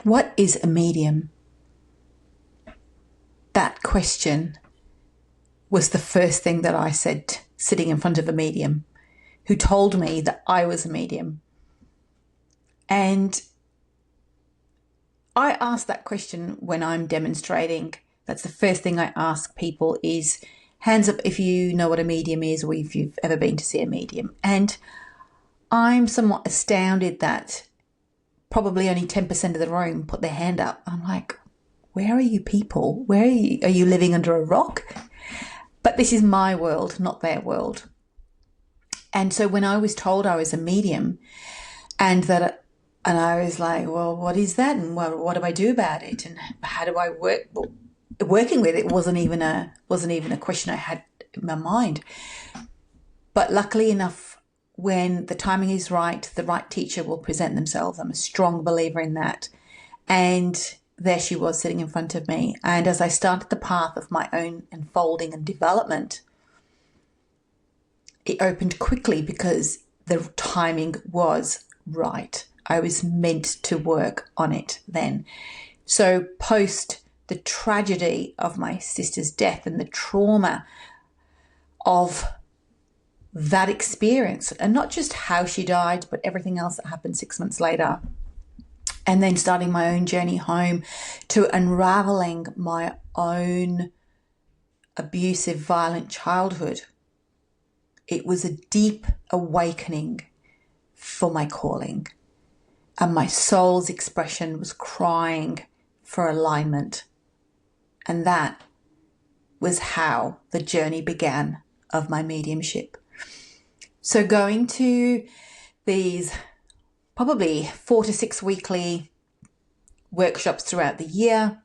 What is a medium? That question was the first thing that I said sitting in front of a medium who told me that I was a medium. And I ask that question when I'm demonstrating. That's the first thing I ask people is hands up if you know what a medium is or if you've ever been to see a medium. And I'm somewhat astounded that probably only 10% of the room put their hand up. I'm like, where are you people? Where are you? Are you living under a rock? But this is my world, not their world. And so when I was told I was a medium and I was like, well, what is that? And what do I do about it? And how do I work? Well, working with it wasn't even a question I had in my mind. But luckily enough, when the timing is right, the right teacher will present themselves. I'm a strong believer in that. And there she was sitting in front of me. And as I started the path of my own unfolding and development, it opened quickly because the timing was right. I was meant to work on it then. So post the tragedy of my sister's death and the trauma of that experience, and not just how she died, but everything else that happened 6 months later, and then starting my own journey home to unraveling my own abusive, violent childhood. It was a deep awakening for my calling, and my soul's expression was crying for alignment. And that was how the journey began of my mediumship. So going to these probably 4 to 6 weekly workshops throughout the year.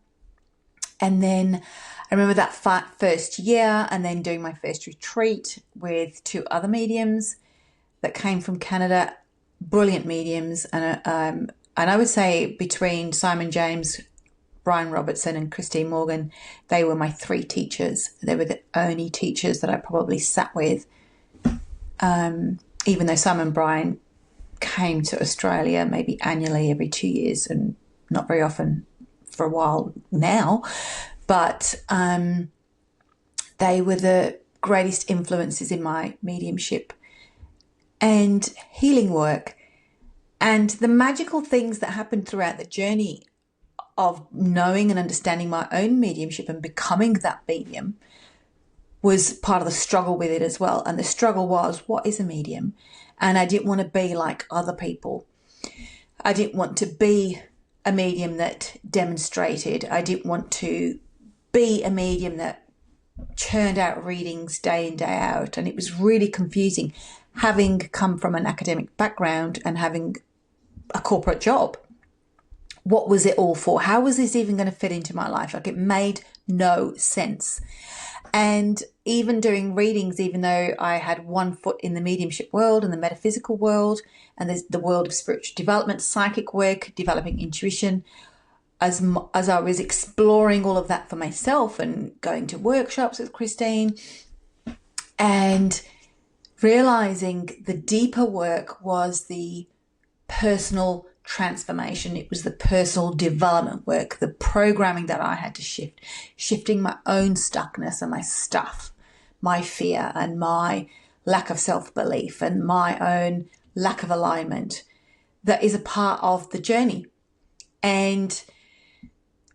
And then I remember that first year and then doing my first retreat with 2 other mediums that came from Canada, brilliant mediums. And I would say between Simon James, Brian Robertson and Christine Morgan, they were my 3 teachers. They were the only teachers that I probably sat with. Even though Simon and Brian came to Australia maybe annually every 2 years and not very often for a while now, but they were the greatest influences in my mediumship and healing work. And the magical things that happened throughout the journey of knowing and understanding my own mediumship and becoming that medium was part of the struggle with it as well. And the struggle was, what is a medium? And I didn't want to be like other people. I didn't want to be a medium that demonstrated. I didn't want to be a medium that churned out readings day in, day out. And it was really confusing, having come from an academic background and having a corporate job. What was it all for? How was this even going to fit into my life? Like, it made no sense. And even doing readings, even though I had one foot in the mediumship world and the metaphysical world and the world of spiritual development, psychic work, developing intuition, as I was exploring all of that for myself and going to workshops with Christine and realizing the deeper work was the personal transformation. It was the personal development work, the programming that I had to shifting my own stuckness and my stuff, my fear and my lack of self-belief and my own lack of alignment that is a part of the journey. And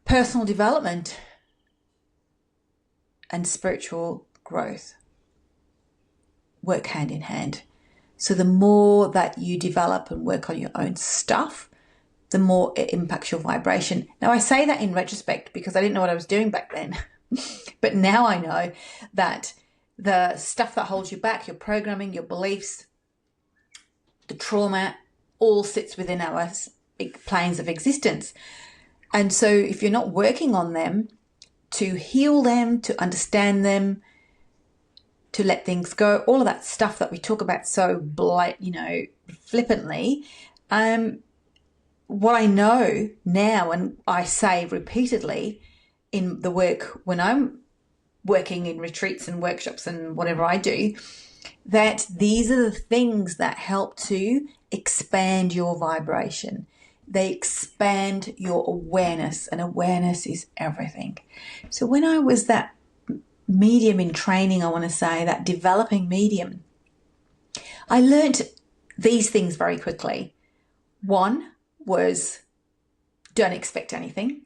personal development and spiritual growth work hand in hand. So the more that you develop and work on your own stuff, the more it impacts your vibration. Now, I say that in retrospect because I didn't know what I was doing back then. But now I know that the stuff that holds you back, your programming, your beliefs, the trauma, all sits within our planes of existence. And so if you're not working on them, to heal them, to understand them, to let things go, all of that stuff that we talk about so flippantly. What I know now, and I say repeatedly in the work when I'm working in retreats and workshops and whatever I do, that these are the things that help to expand your vibration. They expand your awareness, and awareness is everything. So when I was that medium in training, I want to say, that developing medium, I learned these things very quickly. One was, don't expect anything.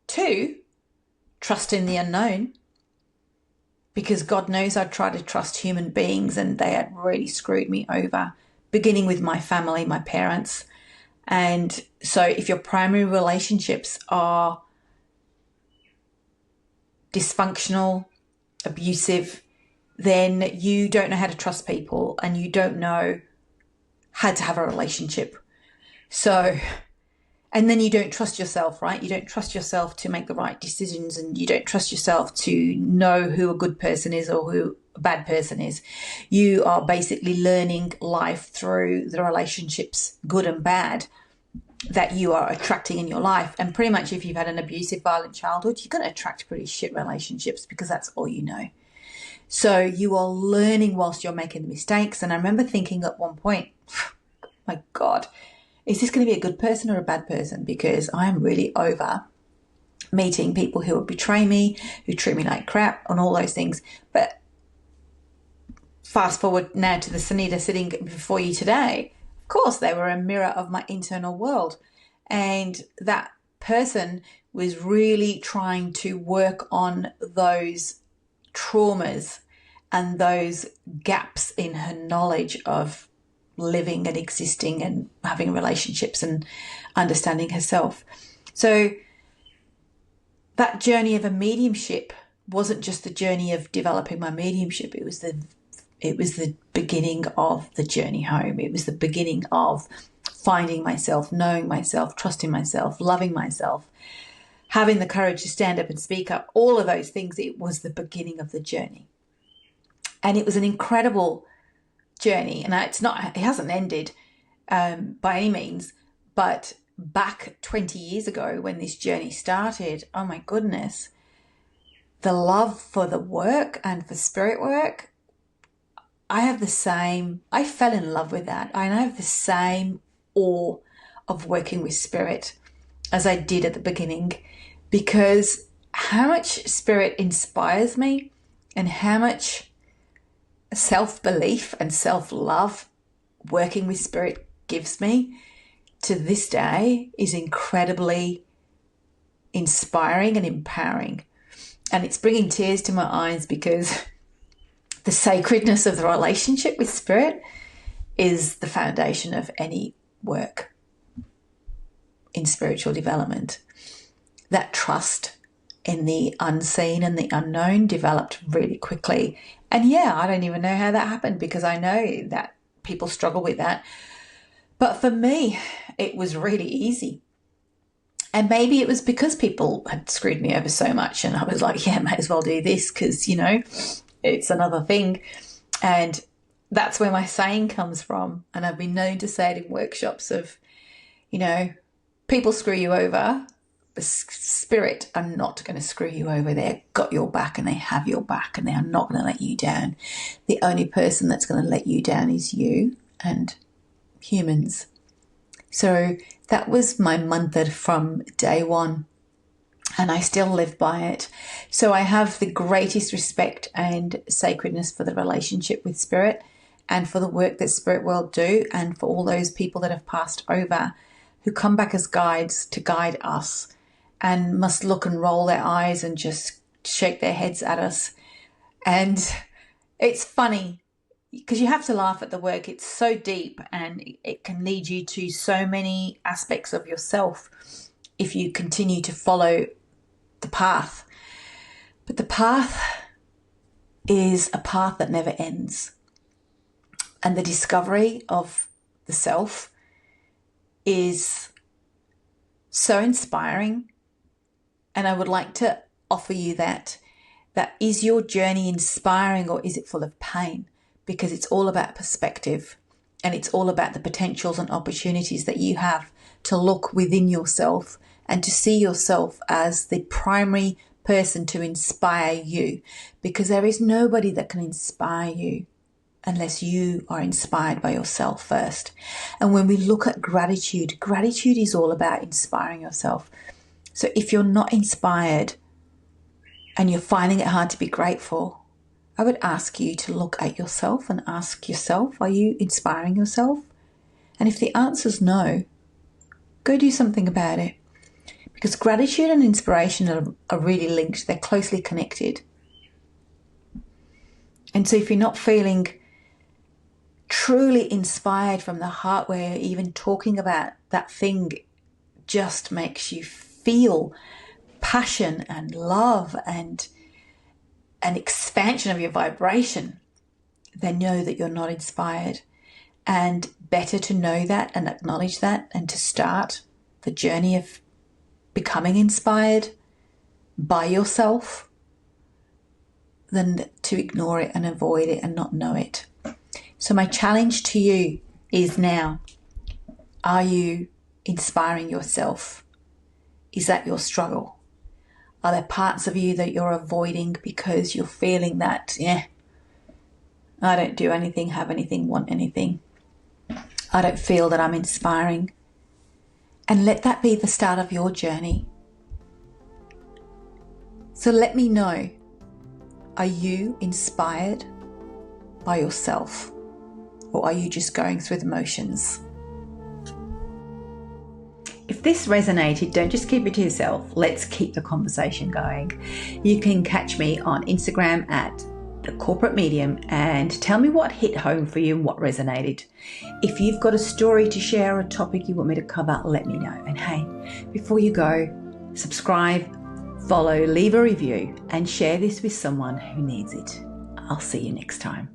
Two, trust in the unknown. Because God knows I'd tried to trust human beings and they had really screwed me over, beginning with my family, my parents. And so if your primary relationships are dysfunctional, abusive, then you don't know how to trust people and you don't know how to have a relationship. So, and then you don't trust yourself, right? You don't trust yourself to make the right decisions, and you don't trust yourself to know who a good person is or who a bad person is. You are basically learning life through the relationships, good and bad, that you are attracting in your life. And pretty much if you've had an abusive, violent childhood, you're going to attract pretty shit relationships because that's all you know. So you are learning whilst you're making the mistakes. And I remember thinking at one point, my God, is this going to be a good person or a bad person? Because I am really over meeting people who will betray me, who treat me like crap, and all those things. But fast forward now to the Sunita sitting before you today. Of course, they were a mirror of my internal world. And that person was really trying to work on those traumas and those gaps in her knowledge of living and existing and having relationships and understanding herself. So that journey of a mediumship wasn't just the journey of developing my mediumship. It was the beginning of the journey home. It was the beginning of finding myself, knowing myself, trusting myself, loving myself, having the courage to stand up and speak up, all of those things. It was the beginning of the journey. And it was an incredible journey. And it hasn't ended by any means, but back 20 years ago when this journey started, oh my goodness, the love for the work and for spirit work, I fell in love with that. I have the same awe of working with spirit as I did at the beginning, because how much spirit inspires me and how much self-belief and self-love working with spirit gives me to this day is incredibly inspiring and empowering. And it's bringing tears to my eyes because the sacredness of the relationship with spirit is the foundation of any work in spiritual development. That trust in the unseen and the unknown developed really quickly. And yeah, I don't even know how that happened because I know that people struggle with that. But for me, it was really easy. And maybe it was because people had screwed me over so much and I was like, yeah, might as well do this because, it's another thing. And that's where my saying comes from. And I've been known to say it in workshops of, people screw you over. The spirit are not going to screw you over. They've got your back and they have your back and they are not going to let you down. The only person that's going to let you down is you and humans. So that was my mantra from day one, and I still live by it. So I have the greatest respect and sacredness for the relationship with spirit and for the work that Spirit World do, and for all those people that have passed over who come back as guides to guide us and must look and roll their eyes and just shake their heads at us. And it's funny because you have to laugh at the work. It's so deep and it can lead you to so many aspects of yourself if you continue to follow the path. But the path is a path that never ends. And the discovery of the self is so inspiring. And I would like to offer you that is your journey inspiring or is it full of pain? Because it's all about perspective and it's all about the potentials and opportunities that you have to look within yourself and to see yourself as the primary person to inspire you, because there is nobody that can inspire you unless you are inspired by yourself first. And when we look at gratitude, gratitude is all about inspiring yourself. So if you're not inspired and you're finding it hard to be grateful, I would ask you to look at yourself and ask yourself, are you inspiring yourself? And if the answer is no, go do something about it. Because gratitude and inspiration are really linked. They're closely connected. And so if you're not feeling truly inspired from the heart, where even talking about that thing just makes you feel passion and love and an expansion of your vibration, then know that you're not inspired. And better to know that and acknowledge that and to start the journey of becoming inspired by yourself than to ignore it and avoid it and not know it. So my challenge to you is now, are you inspiring yourself? Is that your struggle? Are there parts of you that you're avoiding because you're feeling that, I don't do anything, have anything, want anything. I don't feel that I'm inspiring. And let that be the start of your journey. So let me know, are you inspired by yourself? Or are you just going through the motions? If this resonated, don't just keep it to yourself. Let's keep the conversation going. You can catch me on Instagram at The Corporate Medium and tell me what hit home for you and what resonated. If you've got a story to share or a topic you want me to cover, let me know. And hey, before you go, subscribe, follow, leave a review, and share this with someone who needs it. I'll see you next time.